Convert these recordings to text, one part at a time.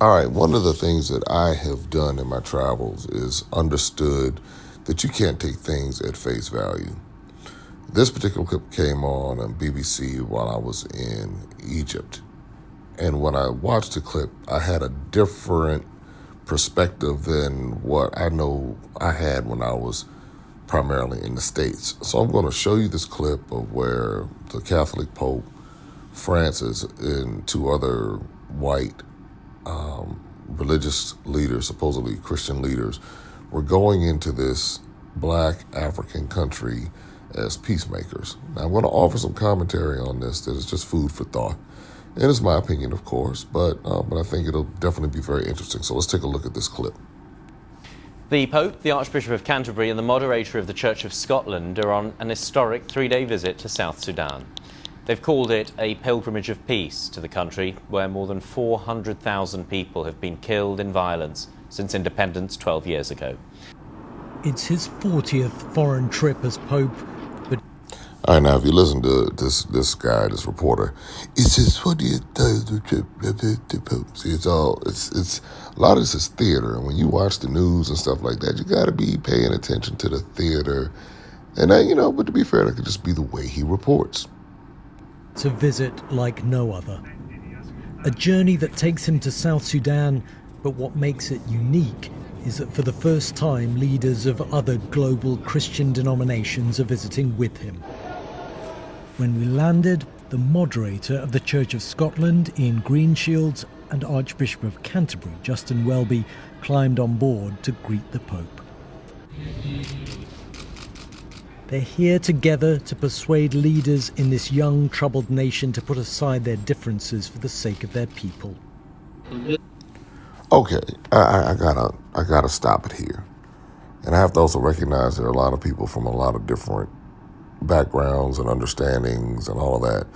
All right, one of the things that I have done in my travels is understood that you can't take things at face value. This particular clip came on BBC while I was in Egypt. And when I watched the clip, I had a different perspective than what I know I had when I was primarily in the States. So I'm going to show you this clip of where the Catholic Pope Francis and two other white religious leaders, supposedly Christian leaders, were going into this black African country as peacemakers. Now, I'm going to offer some commentary on this that is just food for thought. And it's my opinion, of course, but I think it'll definitely be very interesting. So let's take a look at this clip. The Pope, the Archbishop of Canterbury, and the moderator of the Church of Scotland are on an historic three-day visit to South Sudan. They've called it a pilgrimage of peace to the country where more than 400,000 people have been killed in violence since independence 12 years ago. It's his 40th foreign trip as Pope, but... All right, now, if you listen to this guy, this reporter, it's his 40th trip to Pope. See, it's a lot of this is theater. And when you watch the news and stuff like that, you got to be paying attention to the theater. And, but to be fair, that could just be the way he reports. To visit like no other. A journey that takes him to South Sudan, but what makes it unique is that for the first time, leaders of other global Christian denominations are visiting with him. When we landed, the moderator of the Church of Scotland, Ian Greenshields, and Archbishop of Canterbury, Justin Welby, climbed on board to greet the Pope. They're here together to persuade leaders in this young, troubled nation to put aside their differences for the sake of their people. Okay, I gotta stop it here. And I have to also recognize there are a lot of people from a lot of different backgrounds and understandings and all of that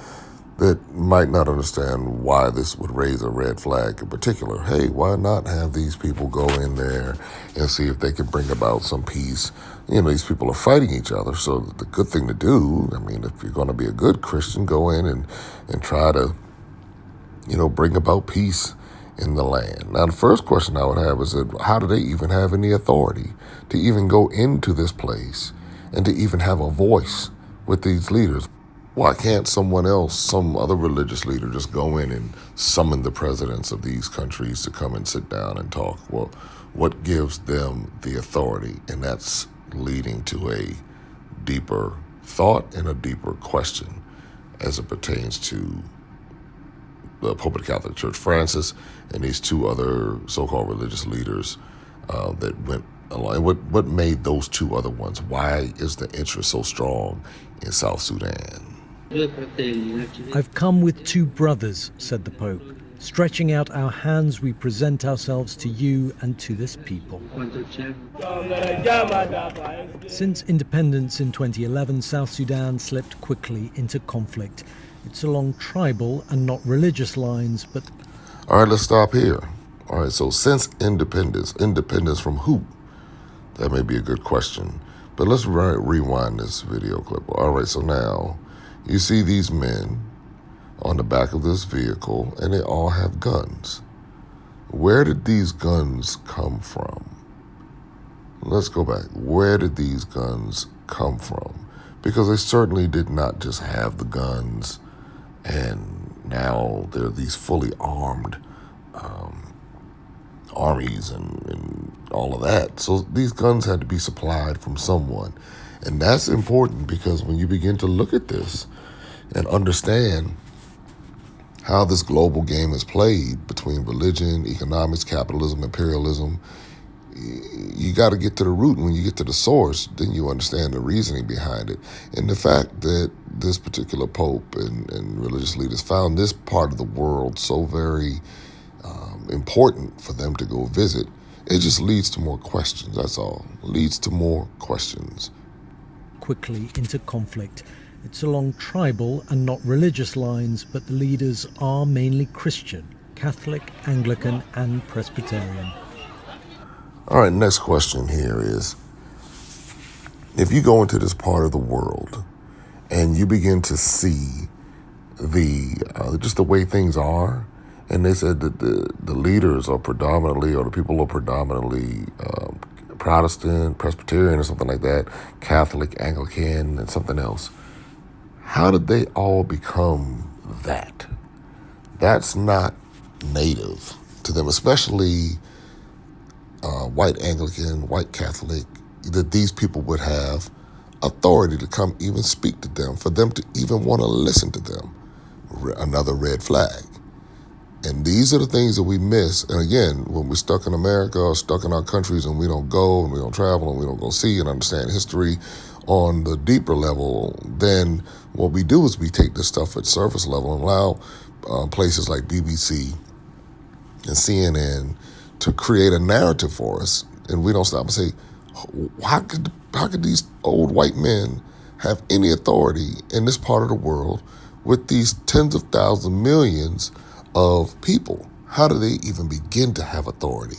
might not understand why this would raise a red flag in particular. Hey, why not have these people go in there and see if they can bring about some peace? These people are fighting each other, so the good thing to do, if you're going to be a good Christian, go in and try to, bring about peace in the land. Now, the first question I would have is that how do they even have any authority to even go into this place and to even have a voice with these leaders? Why can't someone else, some other religious leader, just go in and summon the presidents of these countries to come and sit down and talk? Well, what gives them the authority? And that's leading to a deeper thought and a deeper question as it pertains to the Pope of the Catholic Church, Francis, and these two other so-called religious leaders that went along. What made those two other ones? Why is the interest so strong in South Sudan? I've come with two brothers, said the Pope. Stretching out our hands, we present ourselves to you and to this people. Since independence in 2011, South Sudan slipped quickly into conflict. It's along tribal and not religious lines, but... All right, let's stop here. All right, so since independence from who? That may be a good question. But let's rewind this video clip. All right, so now you see these men on the back of this vehicle, and they all have guns. Where did these guns come from? Let's go back. Where did these guns come from? Because they certainly did not just have the guns, and now they're these fully armed armies and all of that. So these guns had to be supplied from someone. And that's important because when you begin to look at this and understand how this global game is played between religion, economics, capitalism, imperialism, you got to get to the root. And when you get to the source, then you understand the reasoning behind it. And the fact that this particular pope and religious leaders found this part of the world so very important for them to go visit, it just leads to more questions. That's all. It leads to more questions. Quickly into conflict. It's along tribal and not religious lines, but the leaders are mainly Christian, Catholic, Anglican, and Presbyterian. All right, next question here is, if you go into this part of the world and you begin to see just the way things are And they said that the leaders are predominantly, or the people are predominantly Protestant, Presbyterian, or something like that, Catholic, Anglican, and something else. How did they all become that? That's not native to them, especially white Anglican, white Catholic, that these people would have authority to come even speak to them, for them to even want to listen to them. Another red flag. And these are the things that we miss. And again, when we're stuck in America or stuck in our countries and we don't go and we don't travel and we don't go see and understand history on the deeper level, then what we do is we take this stuff at surface level and allow places like BBC and CNN to create a narrative for us. And we don't stop and say, how could these old white men have any authority in this part of the world with these tens of thousands, millions of people? How do they even begin to have authority?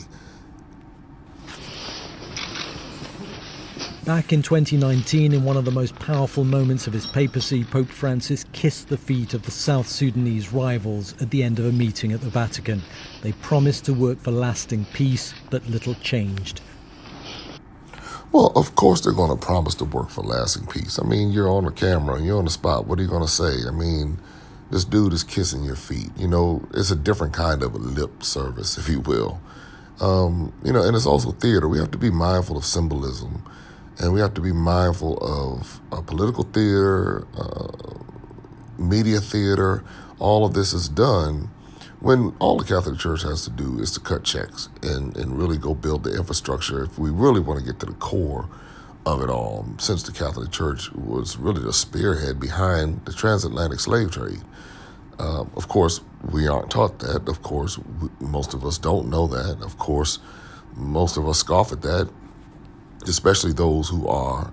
Back in 2019, in one of the most powerful moments of his papacy, Pope Francis kissed the feet of the South Sudanese rivals at the end of a meeting at the Vatican. They promised to work for lasting peace, but little changed. Well, of course they're going to promise to work for lasting peace. I mean, you're on the camera and you're on the spot. What are you going to say? I mean, this dude is kissing your feet. You know, it's a different kind of a lip service, if you will. And it's also theater. We have to be mindful of symbolism, and we have to be mindful of political theater, media theater. All of this is done when all the Catholic Church has to do is to cut checks and really go build the infrastructure if we really want to get to the core of it all, since the Catholic Church was really the spearhead behind the transatlantic slave trade. Of course, we aren't taught that. Of course, most of us don't know that. Of course, most of us scoff at that, especially those who are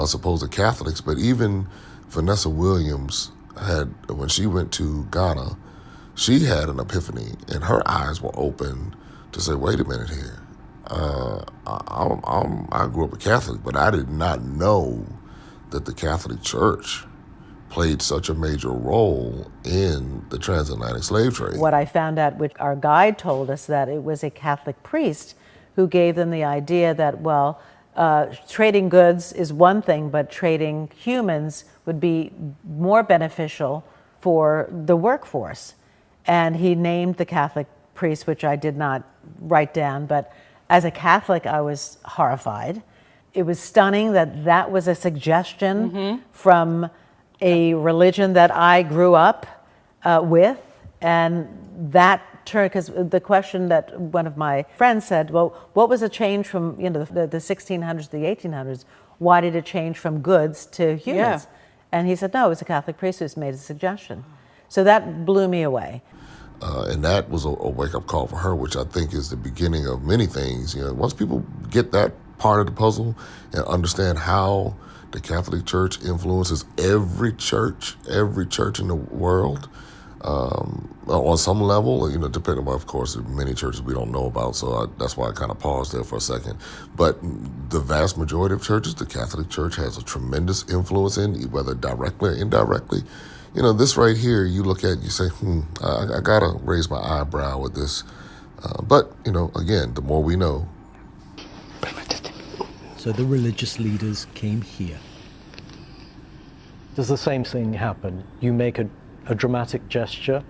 supposed Catholics. But even Vanessa Williams when she went to Ghana, she had an epiphany, and her eyes were open to say, wait a minute here. I grew up a Catholic, but I did not know that the Catholic Church played such a major role in the transatlantic slave trade. What I found out, which our guide told us, that it was a Catholic priest who gave them the idea that, trading goods is one thing, but trading humans would be more beneficial for the workforce. And he named the Catholic priest, which I did not write down, but as a Catholic, I was horrified. It was stunning that was a suggestion from a religion that I grew up with, and that turned, because the question that one of my friends said, well, what was a change from the 1600s to the 1800s? Why did it change from goods to humans? Yeah. And he said, no, it was a Catholic priest who made a suggestion. So that blew me away. And that was a wake-up call for her, which I think is the beginning of many things. Once people get that part of the puzzle and understand how the Catholic Church influences every church in the world, on some level, depending on, of course, many churches we don't know about, so that's why I kind of paused there for a second. But the vast majority of churches, the Catholic Church has a tremendous influence in, whether directly or indirectly. This right here, you look at, you say, I gotta raise my eyebrow with this. But again, the more we know. So the religious leaders came here. Does the same thing happen? You make a dramatic gesture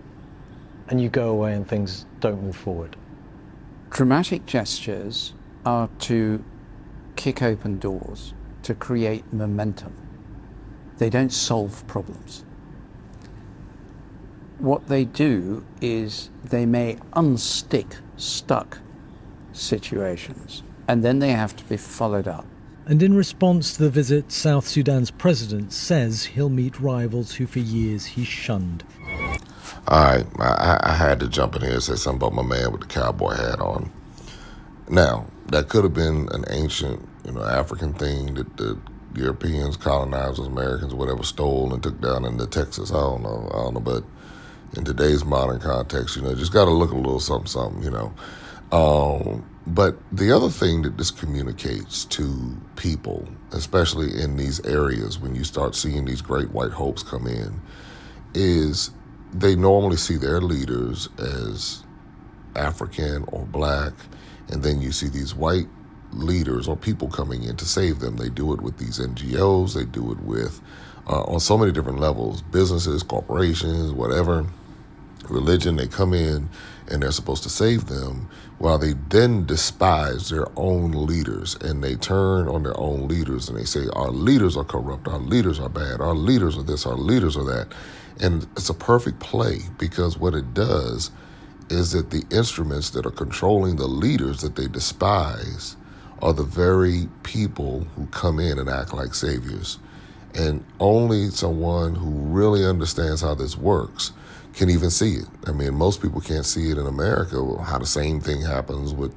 and you go away and things don't move forward? Dramatic gestures are to kick open doors, to create momentum. They don't solve problems. What they do is they may unstick stuck situations, and then they have to be followed up. And in response to the visit, South Sudan's president says he'll meet rivals who for years he's shunned. All right, I had to jump in here and say something about my man with the cowboy hat on. Now, that could have been an ancient, African thing that the Europeans, colonizers, Americans, whatever, stole and took down into Texas. I don't know, but in today's modern context, just got to look a little something, But the other thing that this communicates to people, especially in these areas when you start seeing these great white hopes come in, is they normally see their leaders as African or black, and then you see these white leaders or people coming in to save them. They do it with these NGOs, they do it with on so many different levels, businesses, corporations, whatever, religion. They come in and they're supposed to save them, while they then despise their own leaders, and they turn on their own leaders and they say, our leaders are corrupt, our leaders are bad, our leaders are this, our leaders are that. And it's a perfect play, because what it does is that the instruments that are controlling the leaders that they despise are the very people who come in and act like saviors. And only someone who really understands how this works can even see it. I mean, most people can't see it in America, how the same thing happens with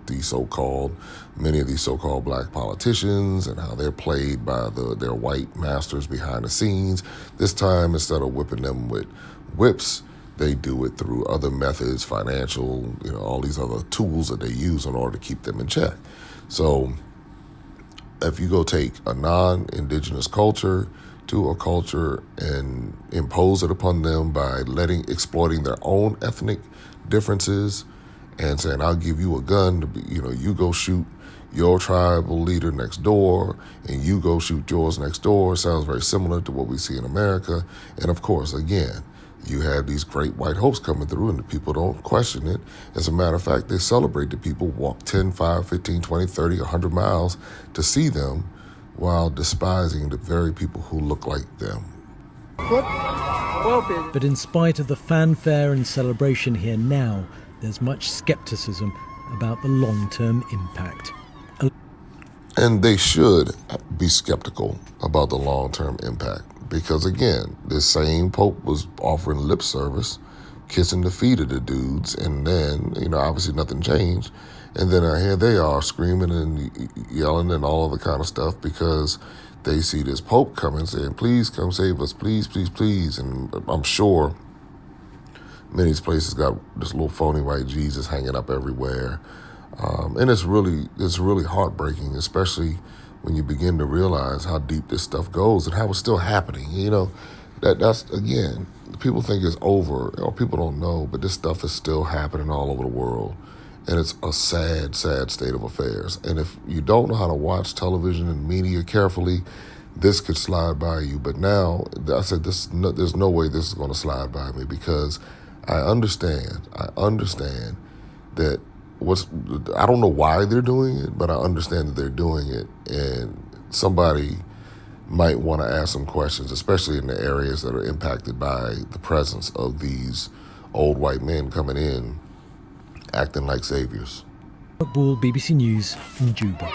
many of these so-called black politicians, and how they're played by their white masters behind the scenes. This time, instead of whipping them with whips, they do it through other methods, financial, all these other tools that they use in order to keep them in check. So if you go take a non-indigenous culture to a culture and impose it upon them by exploiting their own ethnic differences and saying, I'll give you a gun to you go shoot your tribal leader next door and you go shoot yours next door. It sounds very similar to what we see in America. And of course, again, you have these great white hopes coming through and the people don't question it. As a matter of fact, they celebrate the people, walk 10, 5, 15, 20, 30, 100 miles to see them, while despising the very people who look like them. But in spite of the fanfare and celebration here now, there's much skepticism about the long-term impact. And they should be skeptical about the long-term impact, because again, this same Pope was offering lip service, kissing the feet of the dudes, and then, obviously nothing changed. And then here they are screaming and yelling and all of the kind of stuff, because they see this Pope coming saying, please come save us, please, please, please. And I'm sure many of these places got this little phony white Jesus hanging up everywhere. And it's really heartbreaking, especially when you begin to realize how deep this stuff goes and how it's still happening. That's, again, people think it's over, or people don't know, but this stuff is still happening all over the world. And it's a sad, sad state of affairs. And if you don't know how to watch television and media carefully, this could slide by you. But now, I said, there's no way this is going to slide by me, because I understand that I don't know why they're doing it, but I understand that they're doing it. And somebody might want to ask some questions, especially in the areas that are impacted by the presence of these old white men coming in, acting like saviors. Ball, BBC News in Juba.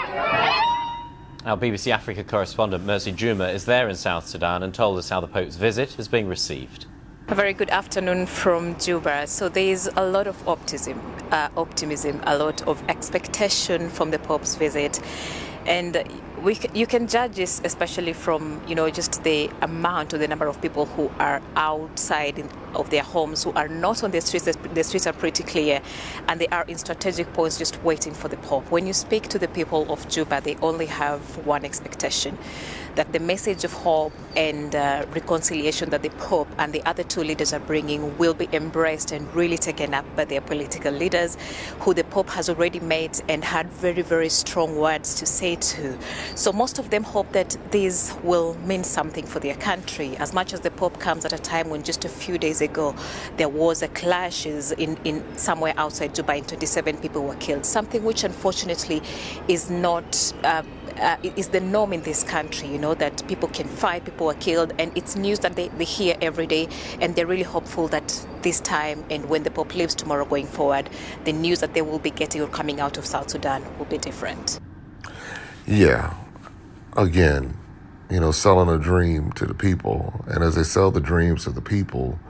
Our BBC Africa correspondent Mercy Juma is there in South Sudan and told us how the Pope's visit is being received. A very good afternoon from Juba. So there is a lot of optimism, a lot of expectation from the Pope's visit. And you can judge this especially from, just the amount or the number of people who are outside of their homes, who are not on the streets. The streets are pretty clear, and they are in strategic points just waiting for the Pope. When you speak to the people of Juba, they only have one expectation, that the message of hope and reconciliation that the Pope and the other two leaders are bringing will be embraced and really taken up by their political leaders, who the Pope has already met and had very, very strong words to say to. So most of them hope that this will mean something for their country, as much as the Pope comes at a time when just a few days ago there was a clashes in somewhere outside Juba and 27 people were killed, something which unfortunately is not is the norm in this country, that people can fight, people are killed, and it's news that they hear every day, and they're really hopeful that this time, and when the Pope leaves tomorrow going forward, the news that they will be getting or coming out of South Sudan will be different. Yeah. Again, selling a dream to the people. And as they sell the dreams to the people,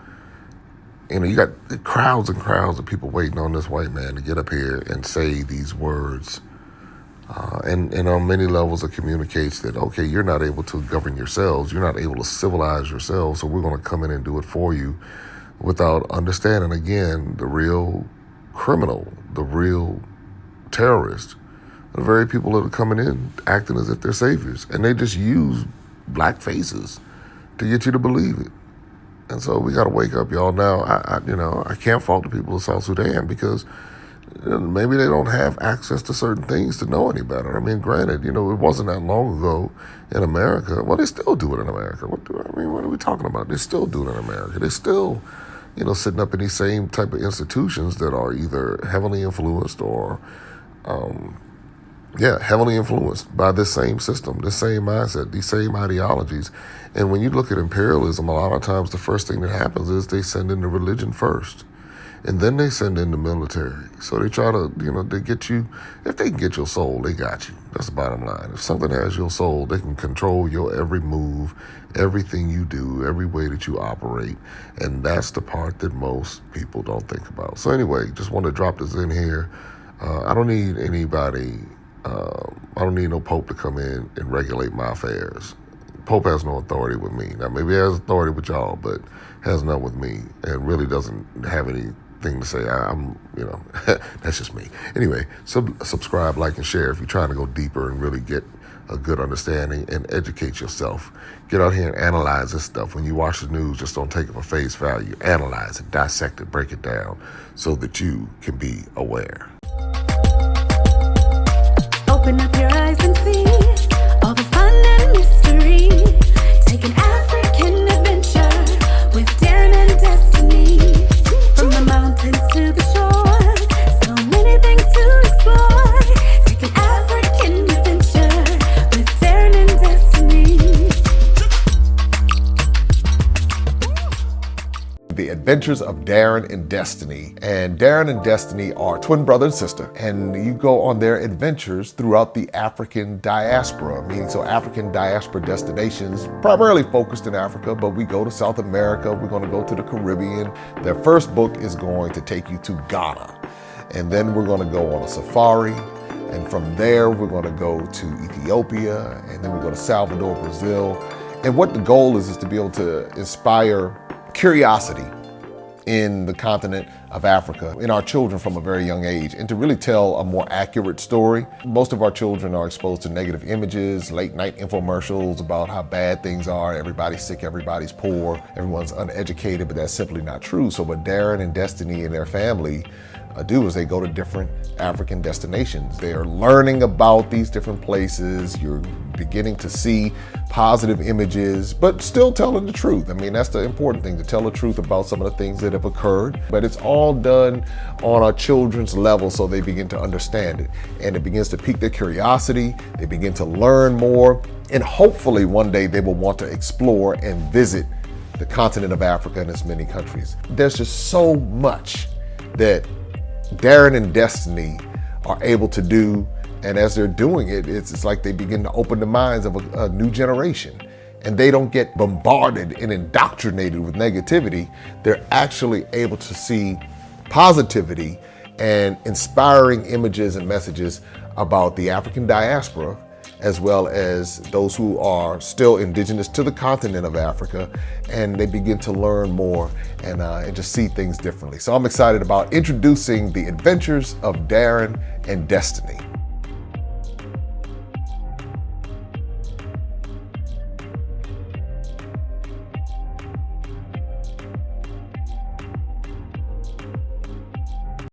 you got crowds and crowds of people waiting on this white man to get up here and say these words. And on many levels it communicates that, okay, you're not able to govern yourselves. You're not able to civilize yourselves. So we're going to come in and do it for you, without understanding, again, the real criminal, the real terrorist, the very people that are coming in acting as if they're saviors. And they just use black faces to get you to believe it. And so we got to wake up, y'all. Now, I can't fault the people of South Sudan because maybe they don't have access to certain things to know any better. I mean, granted, it wasn't that long ago in America. Well, they still do it in America. What are we talking about? They still do it in America. They still, sitting up in these same type of institutions that are either heavily influenced or, heavily influenced by this same system, this same mindset, these same ideologies. And when you look at imperialism, a lot of times the first thing that happens is they send in the religion first. And then they send in the military. So they try to, they get you, if they can get your soul, they got you. That's the bottom line. If something has your soul, they can control your every move, everything you do, every way that you operate. And that's the part that most people don't think about. So anyway, just want to drop this in here. I don't need anybody, I don't need no Pope to come in and regulate my affairs. Pope has no authority with me. Now, maybe he has authority with y'all, but has none with me and really doesn't have anything to say. I'm, that's just me. Anyway, subscribe, like, and share if you're trying to go deeper and really get a good understanding and educate yourself. Get out here and analyze this stuff. When you watch the news, just don't take it for face value. Analyze it, dissect it, break it down so that you can be aware. Open up your eyes and see all the fun and mystery. Take an African adventure with Darren and Destiny. From the mountains to the shore, so many things to explore. Take an African adventure with Darren and Destiny. The Adventures of Darren and Destiny. And Darren and Destiny are twin brother and sister, and you go on their adventures throughout the African diaspora, meaning so African diaspora destinations, primarily focused in Africa, but we go to South America, we're going to go to the Caribbean. Their first book is going to take you to Ghana, and then we're going to go on a safari, and from there we're going to go to Ethiopia, and then we go to Salvador, Brazil. And what the goal is to be able to inspire curiosity in the continent of Africa, in our children from a very young age, and to really tell a more accurate story. Most of our children are exposed to negative images, late night infomercials about how bad things are, everybody's sick, everybody's poor, everyone's uneducated, but that's simply not true. So what Darren and Destiny and their family do is they go to different African destinations. They are learning about these different places. You're beginning to see positive images, but still telling the truth. I mean, that's the important thing, to tell the truth about some of the things that have occurred. But it's all done on our children's level so they begin to understand it. And it begins to pique their curiosity. They begin to learn more. And hopefully one day they will want to explore and visit the continent of Africa and its many countries. There's just so much that Darren and Destiny are able to do, and as they're doing it, it's like they begin to open the minds of a new generation, and they don't get bombarded and indoctrinated with negativity. They're actually able to see positivity and inspiring images and messages about the African diaspora, as well as those who are still indigenous to the continent of Africa, and they begin to learn more and just see things differently. So I'm excited about introducing the Adventures of Darren and Destiny.